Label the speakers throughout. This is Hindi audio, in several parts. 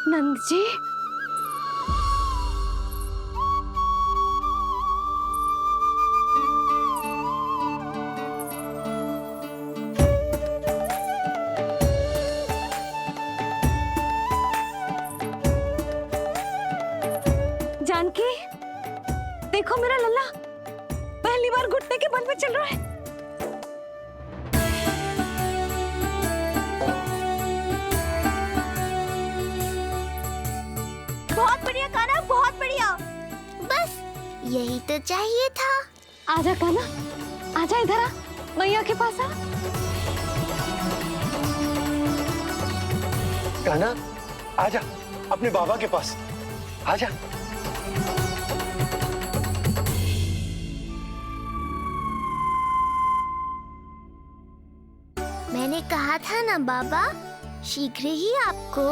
Speaker 1: नंद जी, जानकी, देखो मेरा लल्ला पहली बार घुटने के बल पे चल रहा है।
Speaker 2: बहुत बढ़िया कान्हा, बहुत बढ़िया। बस यही तो चाहिए था।
Speaker 1: आजा कान्हा, आजा इधर आ, मैया के पास आ।
Speaker 3: कान्हा, आजा अपने बाबा के पास, आजा।
Speaker 2: मैंने कहा था ना बाबा, शीघ्र ही आपको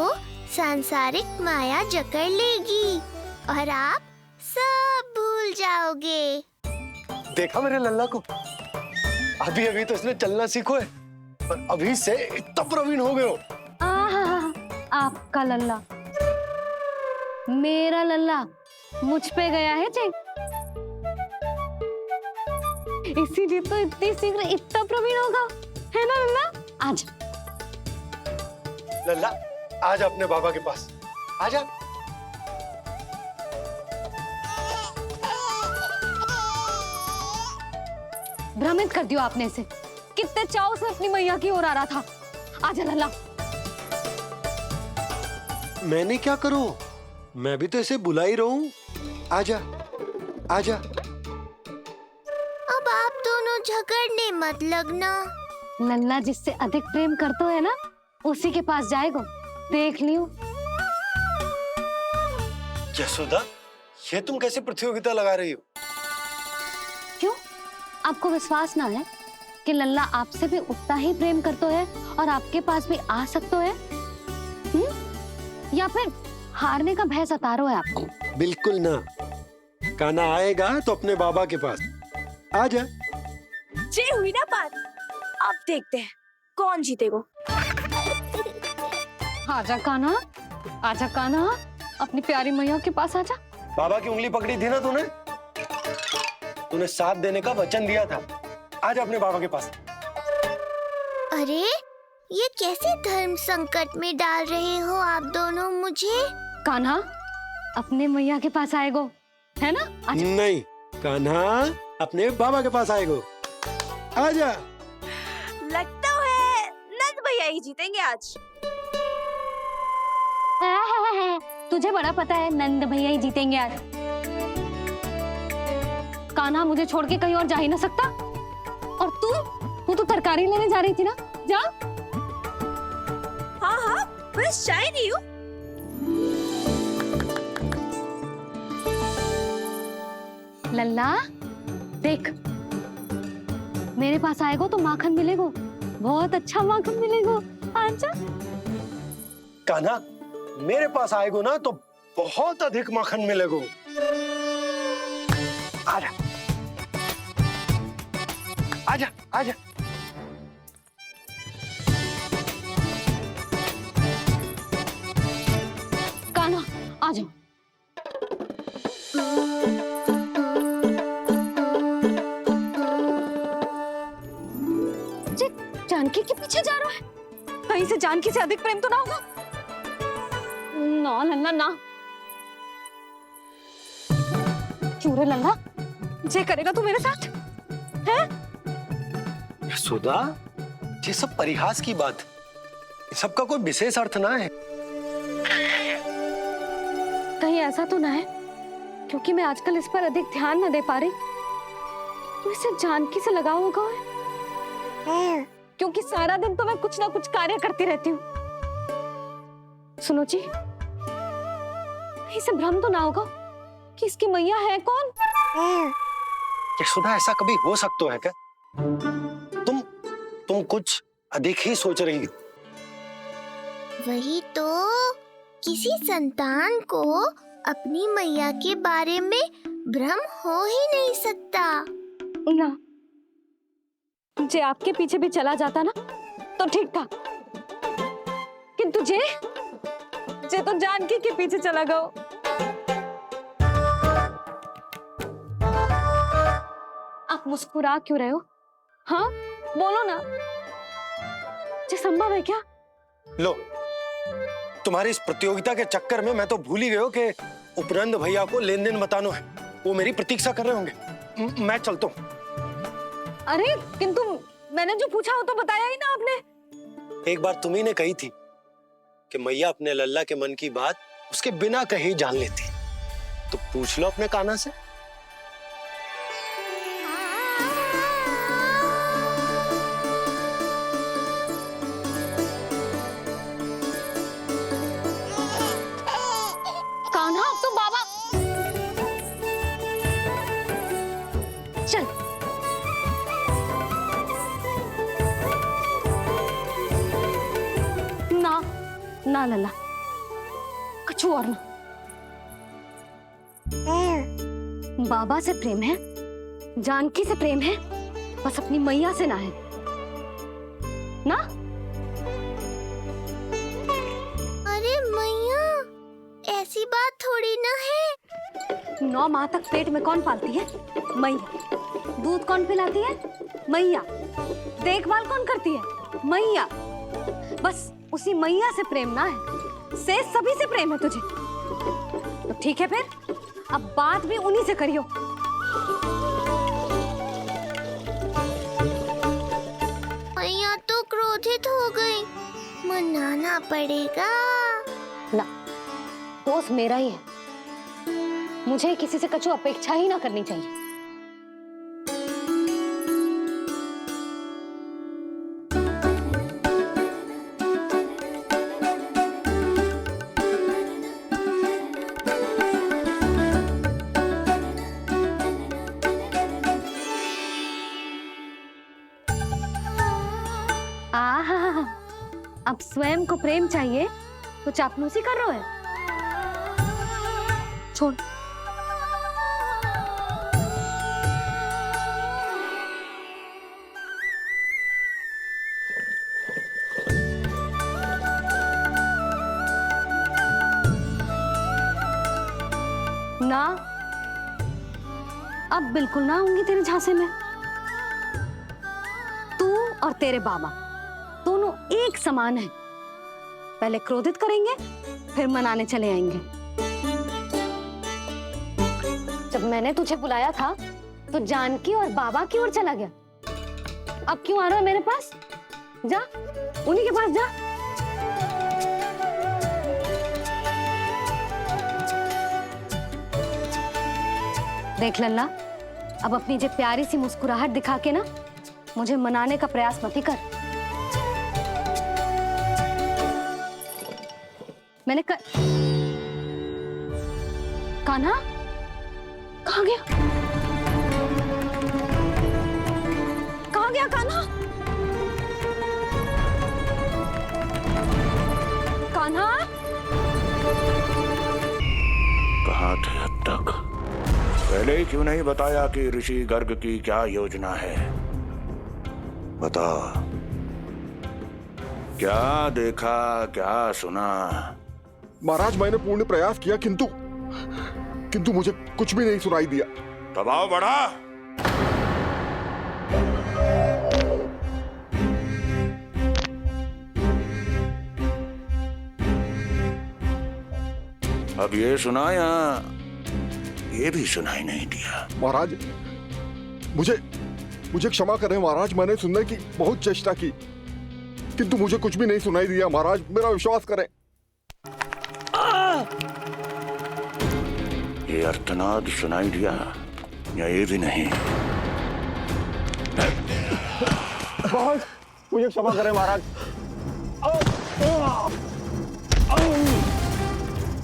Speaker 2: सांसारिक माया जकड़ लेगी और आप सब भूल जाओगे।
Speaker 3: देखा मेरे लल्ला को, अभी अभी तो इसने चलना सीखो है, पर अभी से इतना प्रवीण हो गए हो।
Speaker 1: आपका लल्ला, मेरा लल्ला मुझ पे गया है जी, इसीलिए तो इतनी शीघ्र इतना प्रवीण होगा, है ना लल्ला? आजा
Speaker 3: लल्ला, आजा अपने बाबा के पास, आजा।
Speaker 1: भ्रमित कर दियो आपने इसे, कितने चाव से अपनी मैया की ओर आ रहा था। आजा लल्ला।
Speaker 3: मैंने क्या करूं, मैं भी तो इसे बुला ही रहा हूं। आजा, आजा।
Speaker 2: अब आप दोनों झगड़ने मत लगना।
Speaker 1: लल्ला जिससे अधिक प्रेम करते है ना, उसी के पास जाएगा, देख लियो।
Speaker 3: यशोदा, ये तुम कैसे प्रतियोगिता लगा रही हो?
Speaker 1: क्यों, आपको विश्वास ना है कि लल्ला आपसे भी उतना ही प्रेम करता है और आपके पास भी आ सकता है? या फिर हारने का भय सता रहा है आपको?
Speaker 3: बिल्कुल ना, कान्हा आएगा तो अपने बाबा के पास, आजा।
Speaker 4: ये हुई ना बात, अब देखते हैं कौन जीतेगा।
Speaker 1: आजा कान्हा, आजा कान्हा, अपनी प्यारी मैया के पास आजा।
Speaker 3: बाबा की उंगली पकड़ी थी ना तूने, तूने साथ देने का वचन दिया था, आजा अपने बाबा के पास।
Speaker 2: अरे ये कैसे धर्म संकट में डाल रहे हो आप दोनों मुझे?
Speaker 1: कान्हा अपने मैया के पास आएगो, है ना? आजा।
Speaker 3: नहीं, कान्हा अपने बाबा के पास आएगो, आजा।
Speaker 4: लगता है नंद भैया ही जीतेंगे आज।
Speaker 1: तुझे बड़ा पता है नंद भैया ही जीतेंगे आज। कान्हा मुझे छोड़ के कहीं और जा ही ना सकता। और तू तो तरकारी लेने जा रही थी ना, जा।
Speaker 4: हाँ हाँ, बस जा ही रही हूँ।
Speaker 1: लल्ला देख, मेरे पास आएगो तो माखन मिलेगो, बहुत अच्छा माखन मिलेगो, आजा।
Speaker 3: कान्हा मेरे पास आएगो ना तो बहुत अधिक माखन मिलेगो, आजा, आजा, आजा।
Speaker 1: कान्हा आ जाओ। जानकी के पीछे जा रहा है, कहीं से जानकी से अधिक प्रेम तो ना होगा? ना लल्ला ना। क्यों रे लल्ला, जे करेगा तू मेरे साथ, है?
Speaker 3: यशोदा, ये सब परिहास की बात, सबका कोई विशेष अर्थ ना है।
Speaker 1: कहीं ऐसा तो ना है क्योंकि मैं आजकल इस पर अधिक ध्यान न दे पा रही तो इसे जानकी से लगाव होगा है? क्योंकि सारा दिन तो मैं कुछ ना कुछ कार्य करती रहती हूँ। सुनो जी, इसे भ्रम तो ना होगा कि इसकी मैया है कौन?
Speaker 3: यशोदा, ऐसा कभी हो सकता है क्या? तुम कुछ अधिक ही सोच रही हो।
Speaker 2: वही तो, किसी संतान को अपनी मैया के बारे में भ्रम हो ही नहीं सकता।
Speaker 1: ना, जे आपके पीछे भी चला जाता ना तो ठीक था, किंतु जे जे तो जानकी के पीछे चला गया। आप मुस्कुरा क्यों रहे हो? हाँ बोलो ना, ये संभव है क्या?
Speaker 3: लो, तुम्हारी इस प्रतियोगिता के चक्कर में मैं तो भूल ही गया हूं कि उपनंद भैया को लेन देन बताना है। वो मेरी प्रतीक्षा कर रहे होंगे। मैं चलता हूँ।
Speaker 1: अरे किंतु मैंने जो पूछा वो तो बताया ही ना आपने।
Speaker 3: एक बार तुम्ही ने कही थी कि मैया अपने लल्ला के मन की बात उसके बिना कहीं जान लेती, तो पूछ लो अपने कान्हा से।
Speaker 1: कान्हा अब तो बाबा चल। ना ना लल्ला, कछु और ना। बाबा से प्रेम है, जानकी से प्रेम है, बस अपनी मैया से ना है ना।
Speaker 2: अरे मैया, ऐसी बात थोड़ी ना है।
Speaker 1: 9 माह तक पेट में कौन पालती है? मैया। दूध कौन पिलाती है? मैया। देखभाल कौन करती है? मैया। बस उसी मैया से प्रेम ना है, से सभी से प्रेम है तुझे। तो ठीक है फिर, अब बात भी उन्हीं से करियो।
Speaker 2: मैया तो क्रोधित हो गई, मनाना पड़ेगा।
Speaker 1: ना, दोस्त मेरा ही है, मुझे किसी से कछु अपेक्षा ही ना करनी चाहिए। आहा, अब स्वयं को प्रेम चाहिए तो चापलूसी कर रहे हो? छोड़। ना, अब बिल्कुल ना आऊंगी तेरे झांसे में। तू और तेरे बाबा दोनों एक समान हैं। पहले क्रोधित करेंगे, फिर मनाने चले आएंगे। जब मैंने तुझे बुलाया था तो जानकी और बाबा की ओर चला गया। अब क्यों आ रहा है मेरे पास? जा, उन्हीं के पास जा। देख लल्ला, अब अपनी जे प्यारी सी मुस्कुराहट दिखा के ना मुझे मनाने का प्रयास मत ही कर। मैंने कान्हा कहाँ गया? कहाँ गया कान्हा? कान्हा
Speaker 5: कहाँ थे अब तक? पहले ही क्यों नहीं बताया कि ऋषि गर्ग की क्या योजना है? बता, क्या देखा, क्या सुना?
Speaker 6: महाराज, मैंने पूर्ण प्रयास किया किंतु मुझे कुछ भी नहीं सुनाई दिया।
Speaker 5: दबाव बढ़ा। अब ये सुना या ये भी सुनाई नहीं दिया?
Speaker 6: महाराज, मुझे क्षमा करें महाराज, मैंने सुनने की बहुत चेष्टा की किंतु मुझे कुछ भी नहीं सुनाई दिया। महाराज, मेरा विश्वास करें।
Speaker 5: ये अर्थनाद सुनाई दिया या ये भी नहीं?
Speaker 6: महाराज, मुझे क्षमा करें महाराज।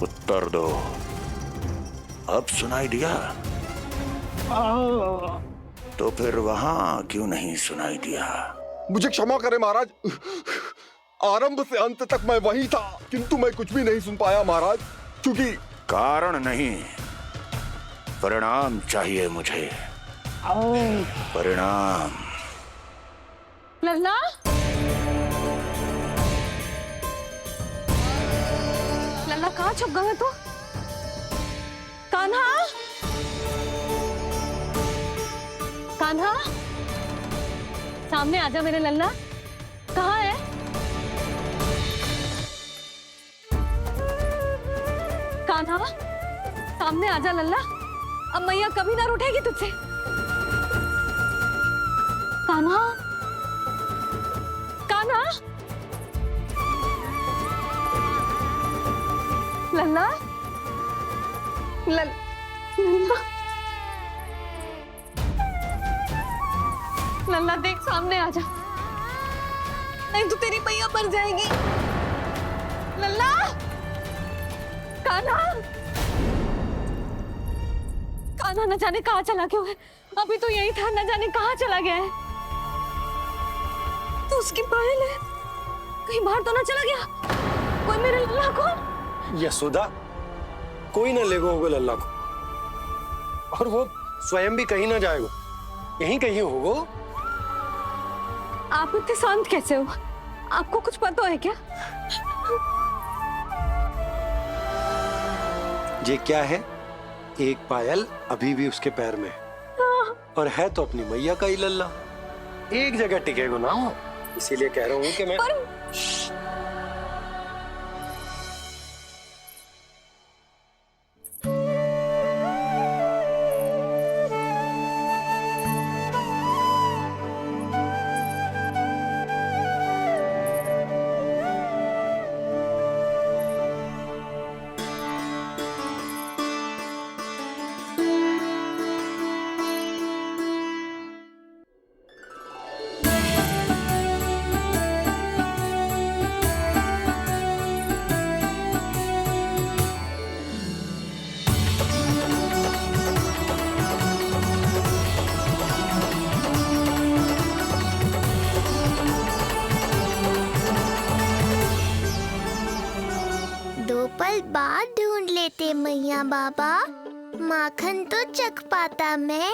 Speaker 5: उत्तर दो, अब सुनाई दिया? तो फिर वहां क्यों नहीं सुनाई दिया?
Speaker 6: मुझे क्षमा करें महाराज, आरंभ से अंत तक मैं वही था किंतु मैं कुछ भी नहीं सुन पाया महाराज, क्योंकि
Speaker 5: कारण नहीं, परिणाम चाहिए मुझे। परिणाम।
Speaker 1: लल्ला, लल्ला कहाँ छुप गए तू? कान्हा, कान्हा, सामने आजा मेरे लल्ला। कहाँ है? कान्हा, सामने आजा लल्ला। अब मैया कभी ना रूठेगी तुझसे। कान्हा, कान्हा, लल्ला, लल्ला, लल्ला देख सामने आजा, नहीं तो तेरी मैया मर जाएगी। लल्ला, कान्हा, कान्हा न जाने कहाँ चला गया है। अभी तो यही था, न जाने कहाँ चला गया है। तो उसकी पायल है, कहीं बाहर तो ना चला गया कोई मेरे लल्ला को।
Speaker 3: यशोदा, कोई ना लेगा होगा लल्ला को, और वो स्वयं भी कहीं ना जाएगा, यहीं कहीं होगा।
Speaker 1: आप इतने शांत कैसे हो? आपको कुछ पता है क्या?
Speaker 3: ये क्या है? एक पायल अभी भी उसके पैर में है, और है तो अपनी मैया का ही लल्ला। एक जगह टिकेगा ना, इसीलिए कह रहा हूँ कि मैं
Speaker 2: दो पल बाद ढूंढ लेते मैया बाबा, माखन तो चख पाता मैं।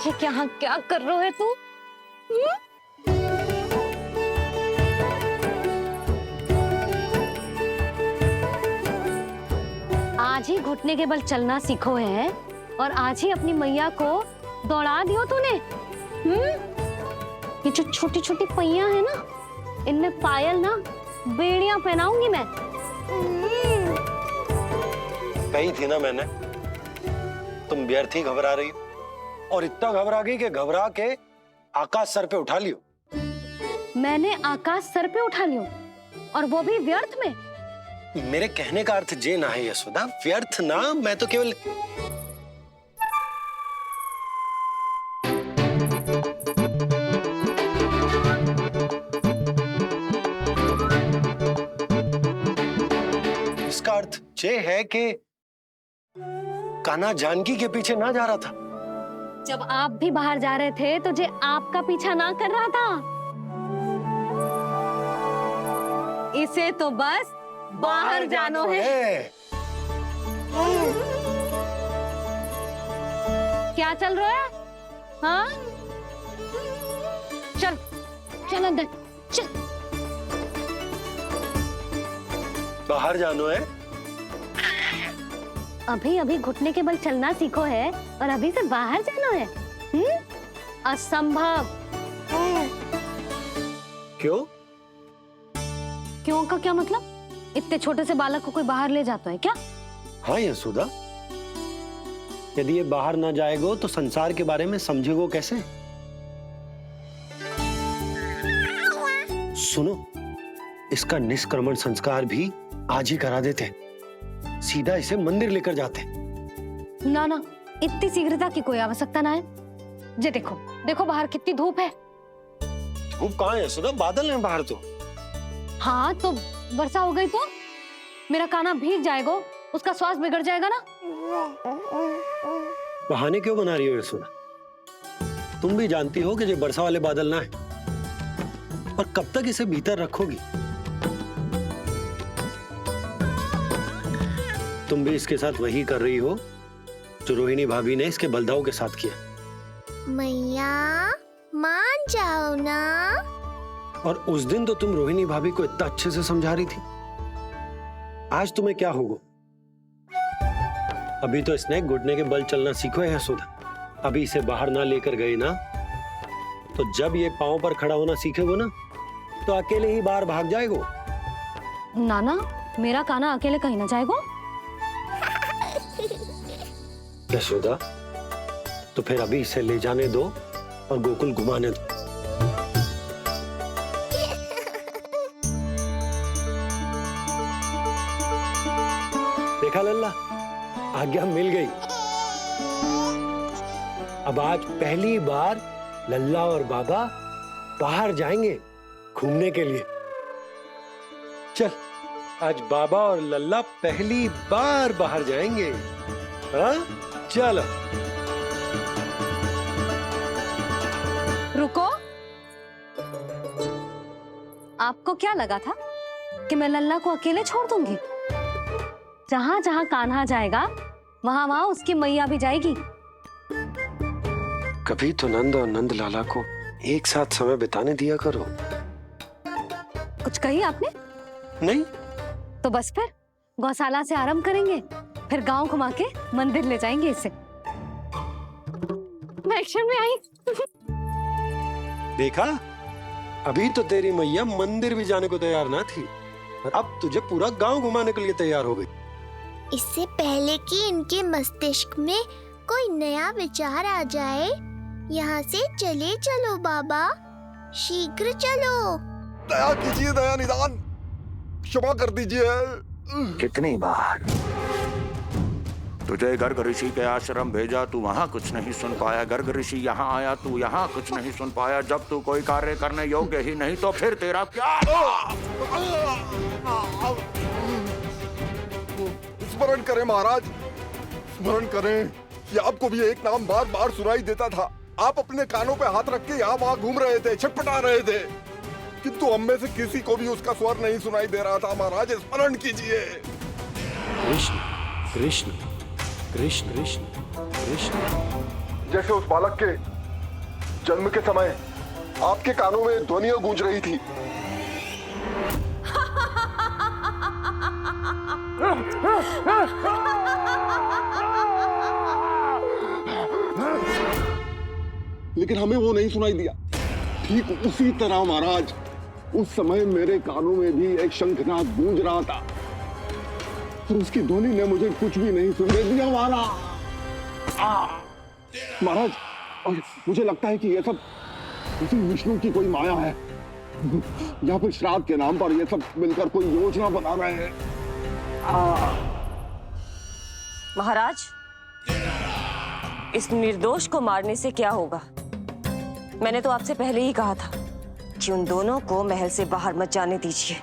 Speaker 1: ये क्या क्या कर रहे है तू? आज ही घुटने के बल चलना सीखो है, और आज ही अपनी मैया को दौड़ा दियो तूने। ये जो छोटी छोटी पहिया है ना, इनमें पायल ना बेड़ियां पहनाऊंगी मैं।
Speaker 3: कही थी ना मैंने, तुम व्यर्थ ही घबरा रही हो, और इतना घबरा गई कि घबरा के आकाश सर पे उठा लियो।
Speaker 1: मैंने आकाश सर पे उठा लियो, और वो भी व्यर्थ में।
Speaker 3: मेरे कहने का अर्थ जे ना है यशोदा, व्यर्थ ना, मैं तो केवल इसका अर्थ ये है कि कान्हा जानकी के पीछे ना जा रहा था।
Speaker 1: जब आप भी बाहर जा रहे थे तो जे आपका पीछा ना कर रहा था। इसे तो बस बाहर जानो है। क्या चल रहा है? हाँ, चल चल अंदर चल।
Speaker 3: बाहर जानो है।
Speaker 1: अभी अभी घुटने के बल चलना सीखो है, और अभी से बाहर जाना है? असंभव।
Speaker 3: क्यों?
Speaker 1: क्यों का क्या मतलब? इतने छोटे से बालक को कोई बाहर ले जाता है क्या?
Speaker 3: हाँ यशोदा, यदि ये बाहर ना जाएगो तो संसार के बारे में समझेगो कैसे? सुनो, इसका निष्क्रमण संस्कार भी आज ही करा देते, सीधा इसे मंदिर लेकर जाते।
Speaker 1: ना ना, इतनी शीघ्रता की कोई आवश्यकता ना है। जे देखो देखो बाहर कितनी धूप है।
Speaker 3: धूप कहाँ है यशोदा? बादल हैं बाहर तो।
Speaker 1: हाँ तो वर्षा हो गई तो मेरा कान्हा भीग जाएगा, उसका स्वास्थ्य बिगड़ जाएगा ना।
Speaker 3: बहाने क्यों बना रही हो यशोदा? तुम भी जानती हो कि ये वर्षा वाले बादल ना है, और कब तक इसे भीतर रखोगी? तुम भी इसके साथ वही कर रही हो जो रोहिणी भाभी ने इसके बलदाऊ के साथ किया।
Speaker 2: मैया मान जाओ ना,
Speaker 3: और उस दिन तो तुम रोहिणी भाभी को इतना अच्छे से समझा रही थी, आज तुम्हें क्या होगा? अभी तो इसने घुटने के बल चलना सीखो है सुधा। अभी इसे बाहर ना लेकर गए ना, तो जब ये पांव पर खड़ा होना सीखेगो ना, तो अकेले ही बाहर भाग जाएगो।
Speaker 1: नाना, मेरा कान्हा अकेले कहीं ना जाएगा।
Speaker 3: यशोदा, तो फिर अभी इसे ले जाने दो और गोकुल घुमाने दो। देखा लल्ला, आज्ञा मिल गई। अब आज पहली बार लल्ला और बाबा बाहर जाएंगे घूमने के लिए। चल, आज बाबा और लल्ला पहली बार बाहर जाएंगे। हाँ, चलो।
Speaker 1: रुको, आपको क्या लगा था कि मैं लल्ला को अकेले छोड़ दूंगी? जहां जहां कान्हा जाएगा वहां वहां उसकी मैया भी जाएगी।
Speaker 3: कभी तो नंद और नंद लाला को एक साथ समय बिताने दिया करो।
Speaker 1: कुछ कही आपने?
Speaker 3: नहीं?
Speaker 1: तो बस फिर गौशाला से आरंभ करेंगे, फिर गांव घुमा के मंदिर ले जाएंगे इसे। मैं एक्शन में आई।
Speaker 3: देखा, अभी तो तेरी मैया मंदिर भी जाने को तैयार ना थी, और अब तुझे पूरा गांव घुमाने के लिए तैयार हो गई।
Speaker 2: इससे पहले कि इनके मस्तिष्क में कोई नया विचार आ जाए, यहाँ से चले चलो बाबा, शीघ्र चलो।
Speaker 6: दया कीजिए, दया निदान, क्षमा कर दीजिए।
Speaker 5: कितनी बार तुझे गर्ग ऋषि के आश्रम भेजा, तू वहां कुछ नहीं सुन पाया। गर्ग ऋषि यहाँ आया, तू यहाँ कुछ नहीं सुन पाया। जब तू कोई कार्य करने योग्य ही नहीं, तो फिर तेरा क्या?
Speaker 6: स्मरण करें महाराज, स्मरण करें कि आपको भी एक नाम बार बार सुनाई देता था। आप अपने कानों पे हाथ रख के यहाँ वहाँ घूम रहे थे, छटपटा रहे थे, किंतु हम में से किसी को भी उसका स्वर नहीं सुनाई दे रहा था। महाराज, स्मरण कीजिए।
Speaker 3: कृष्ण कृष्ण कृष्ण कृष्ण कृष्ण।
Speaker 6: जैसे उस बालक के जन्म के समय आपके कानों में ध्वनियां गूंज रही थी। लेकिन हमें वो नहीं सुनाई दिया। ठीक उसी तरह महाराज, उस समय मेरे कानों में भी एक शंखनाद गूंज रहा था, और उसकी ध्वनि ने मुझे कुछ भी नहीं सुनने दिया महाराज। और मुझे लगता है कि ये सब उसी विष्णु की कोई माया है, या फिर श्राद्ध के नाम पर ये सब मिलकर कोई योजना बना रहे हैं।
Speaker 4: महाराज, इस निर्दोष को मारने से क्या होगा? मैंने तो आपसे पहले ही कहा था कि उन दोनों को महल से बाहर मत जाने दीजिए।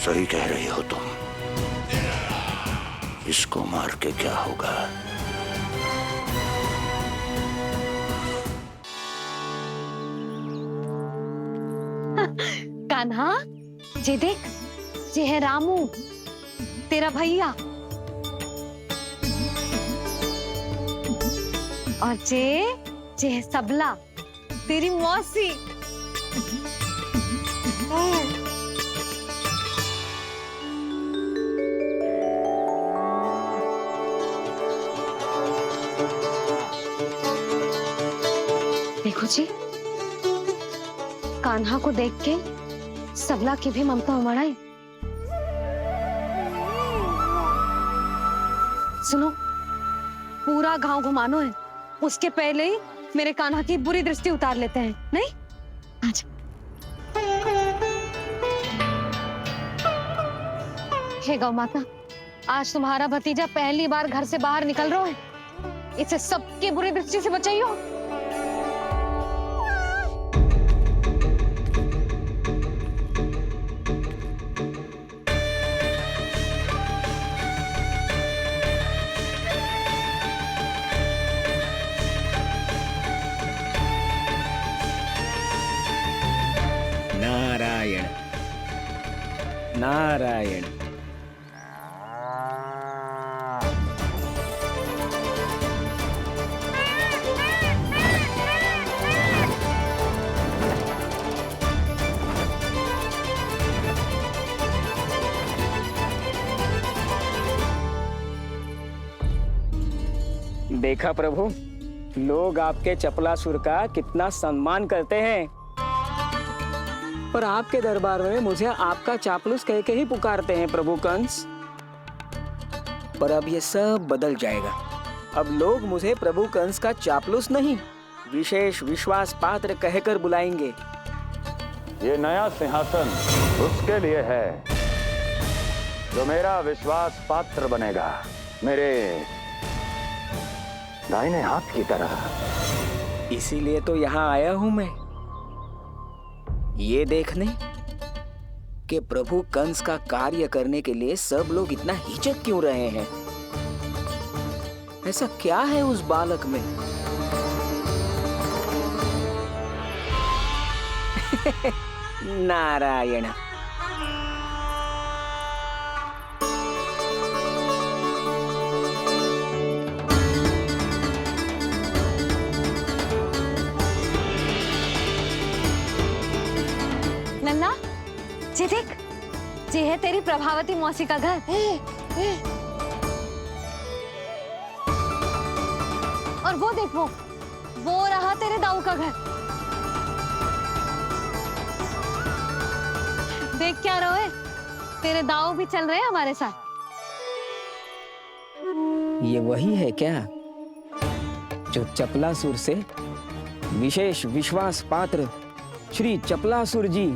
Speaker 5: सही कह रही हो तुम। इसको मार के क्या होगा?
Speaker 1: कान्हा, ये देख, ये है रामू, तेरा भैया। और ये है सबला, तेरी मौसी। देखो जी, कान्हा को देख के सबला की भी ममता उमड़ आई। सुनो, पूरा गांव घुमानो है, उसके पहले ही मेरे कान्हा की बुरी दृष्टि उतार लेते हैं, नहीं? अच्छा। हे गौ माता, आज तुम्हारा भतीजा पहली बार घर से बाहर निकल रहा है, इसे सबकी बुरी दृष्टि से बचाइयो।
Speaker 7: नारायण। नारायण। देखा प्रभु, लोग आपके चपलासुर का कितना सम्मान करते हैं, पर आपके दरबार में मुझे आपका चापलूस कह के ही पुकारते हैं प्रभु कंस। पर अब ये सब बदल जाएगा। अब लोग मुझे प्रभु कंस का चापलूस नहीं, विशेष विश्वास पात्र कहकर बुलाएंगे।
Speaker 5: ये नया सिंहासन उसके लिए है जो मेरा विश्वास पात्र बनेगा, मेरे दाहिने हाथ की तरह।
Speaker 7: इसीलिए तो यहाँ आया हूं मैं, ये देखने कि प्रभु कंस का कार्य करने के लिए सब लोग इतना हिचक क्यों रहे हैं। ऐसा क्या है उस बालक में? नारायण।
Speaker 1: नन्ना, जी देख, जी है तेरी प्रभावती मौसी का घर। और वो देख, वो रहा तेरे दाऊ का घर। देख क्या रोए, तेरे दाऊ भी चल रहे हैं हमारे साथ।
Speaker 7: ये वही है क्या जो चपलासुर से विशेष विश्वास पात्र श्री चपलासुर जी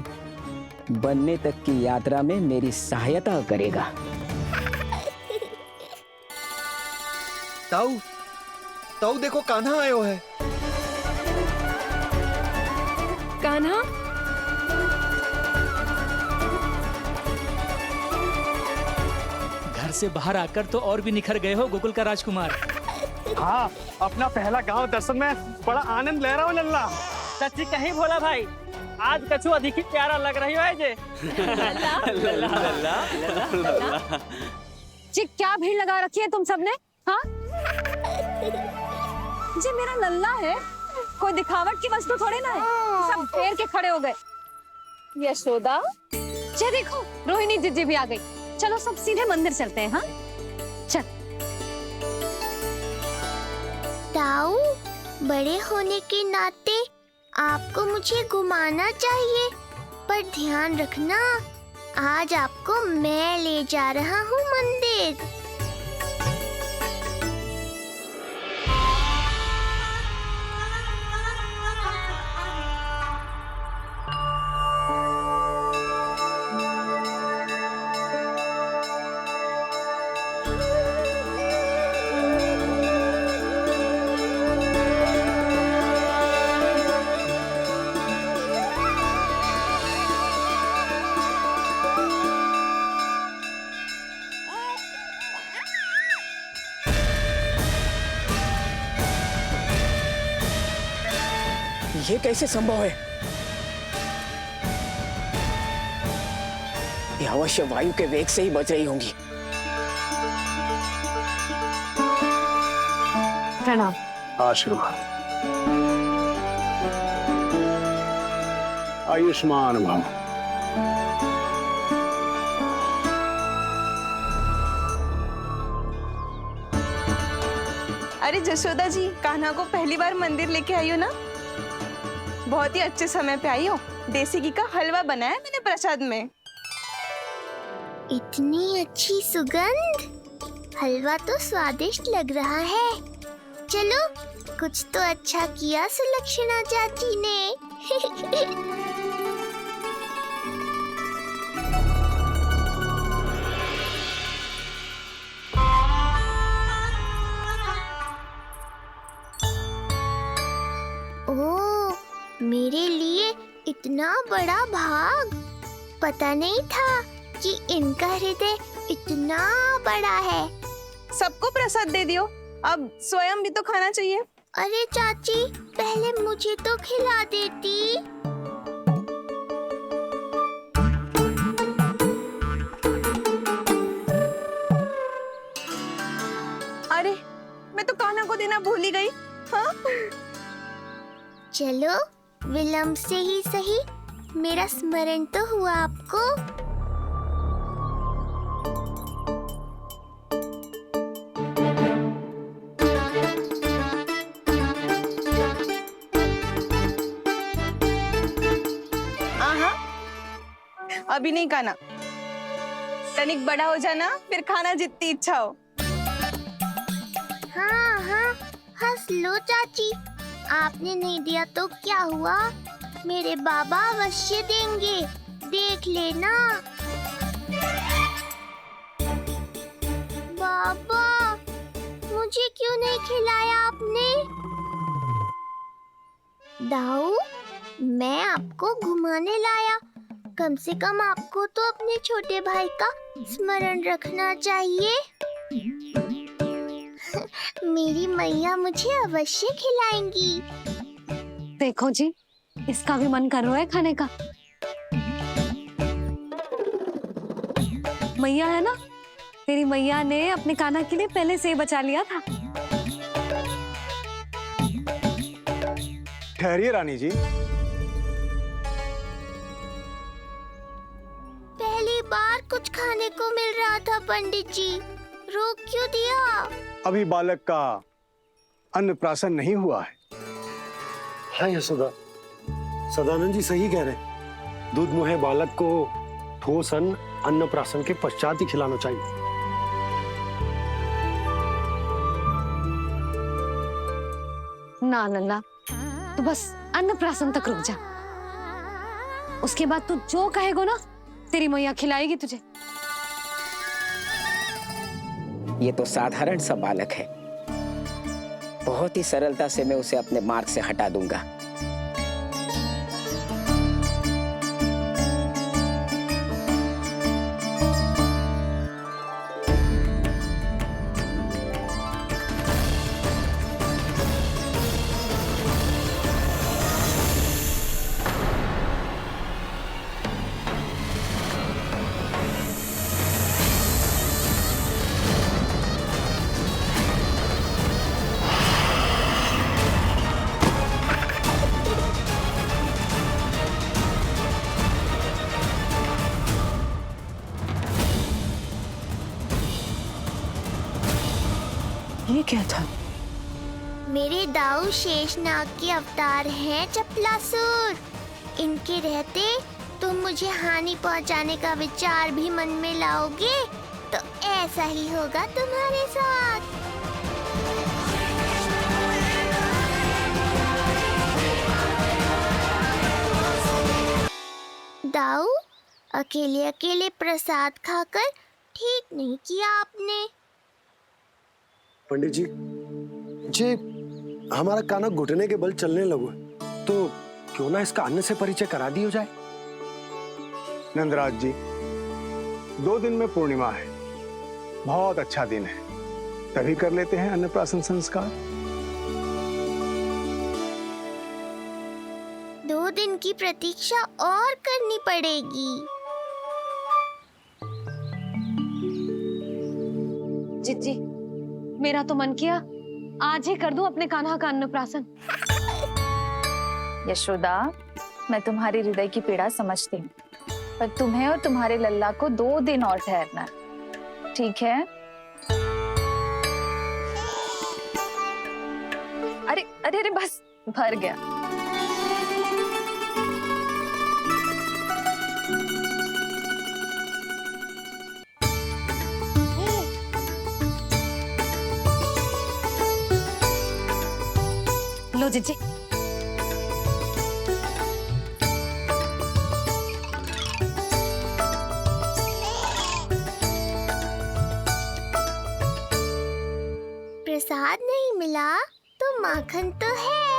Speaker 7: बनने तक की यात्रा में मेरी सहायता करेगा?
Speaker 8: ताऊ, ताऊ देखो कान्हा आयो है।
Speaker 1: कान्हा,
Speaker 9: घर से बाहर आकर तो और भी निखर गए हो गोकुल का राजकुमार।
Speaker 10: हाँ, अपना पहला गांव दर्शन में बड़ा आनंद ले रहा हूँ लल्ला।
Speaker 11: सच्ची कहीं भोला भाई, आज कछु अधिक ही प्यारा लग रही है जे।
Speaker 1: जी क्या भीड़ लगा रखी है तुम सबने? हाँ जी, मेरा लल्ला है, कोई दिखावट की वस्तु थोड़ी ना है। सब घेर के खड़े हो गए। यशोदा, जी देखो रोहिणी जीजी भी आ गई। चलो सब सीधे मंदिर चलते हैं। हाँ चल।
Speaker 2: ताऊ, बड़े होने के नाते आपको मुझे घुमाना चाहिए, पर ध्यान रखना, आज आपको मैं ले जा रहा हूँ मंदिर।
Speaker 7: ये कैसे संभव है? ये अवश्य वायु के वेग से ही बच रही होंगी।
Speaker 1: प्रणाम।
Speaker 6: आशीर्वाद। आयुष्मान भव।
Speaker 12: अरे जशोदा जी, कान्हा को पहली बार मंदिर लेके आई हो ना? बहुत ही अच्छे समय पे आई हो। देसी घी का हलवा बनाया मैंने प्रसाद में।
Speaker 2: इतनी अच्छी सुगंध, हलवा तो स्वादिष्ट लग रहा है। चलो, कुछ तो अच्छा किया सुलक्षणा चाची ने। ओह, मेरे लिए इतना बड़ा भाग, पता नहीं था कि इनका हृदय इतना बड़ा है।
Speaker 12: सबको प्रसाद दे दियो, अब स्वयं भी तो खाना चाहिए।
Speaker 2: अरे चाची, पहले मुझे तो खिला देती।
Speaker 12: मैं भूल ही गई। हाँ?
Speaker 2: चलो विलंब से ही सही, मेरा स्मरण तो हुआ आपको।
Speaker 12: हाँ, अभी नहीं खाना, तनिक बड़ा हो जाना फिर खाना जितनी इच्छा हो।
Speaker 2: हाँ हाँ, हंस लो चाची, आपने नहीं दिया तो क्या हुआ, मेरे बाबा अवश्य देंगे, देख लेना। बाबा, मुझे क्यों नहीं खिलाया आपने? दाऊ, मैं आपको घुमाने लाया, कम से कम आपको तो अपने छोटे भाई का स्मरण रखना चाहिए। मेरी मैया मुझे अवश्य खिलाएंगी।
Speaker 1: देखो जी, इसका भी मन कर रहा है खाने का। मैया है ना, तेरी मैया ने अपने कान्हा के लिए पहले से ही बचा लिया था।
Speaker 10: ठहरिए रानी जी।
Speaker 2: पहली बार कुछ खाने को मिल रहा था पंडित जी, रोक क्यों दिया?
Speaker 10: अभी बालक का अन्नप्राशन नहीं हुआ है।
Speaker 3: हाँ यशोदा, सदानंद जी सही कह रहे, दूध मुहे बालक को ठोस अन्न अन्नप्राशन के पश्चात ही खिलाना चाहिए।
Speaker 1: ना लल्ला, तू बस अन्नप्राशन तक रुक जा, उसके बाद तू जो कहेगो ना तेरी मैया खिलाएगी तुझे।
Speaker 7: ये तो साधारण सा बालक है, बहुत ही सरलता से मैं उसे अपने मार्ग से हटा दूंगा।
Speaker 1: ये क्या था?
Speaker 2: मेरे दाऊ शेषनाग के अवतार हैं चपलासुर, इनके रहते तुम मुझे हानि पहुंचाने का विचार भी मन में लाओगे तो ऐसा ही होगा तुम्हारे साथ। दाऊ, अकेले अकेले प्रसाद खाकर ठीक नहीं किया आपने।
Speaker 3: पंडित जी, जे हमारा कान्हा घुटने के बल चलने लगो है, तो क्यों ना इसका अन्न से परिचय करा दिया जाए।
Speaker 10: नंदराज जी, 2 दिन में पूर्णिमा है, बहुत अच्छा दिन है, तभी कर लेते हैं अन्नप्राशन संस्कार।
Speaker 2: 2 दिन की प्रतीक्षा और करनी पड़ेगी।
Speaker 1: जिज्जी, मेरा तो मन किया आज ही कर दूं अपने कान्हा का अन्नप्राशन।
Speaker 13: यशोदा, मैं तुम्हारी हृदय की पीड़ा समझती हूँ, पर तुम्हें और तुम्हारे लल्ला को 2 दिन और ठहरना है, ठीक है? अरे अरे अरे, बस भर गया।
Speaker 1: लो जिज्जी।
Speaker 2: प्रसाद नहीं मिला तो माखन तो है।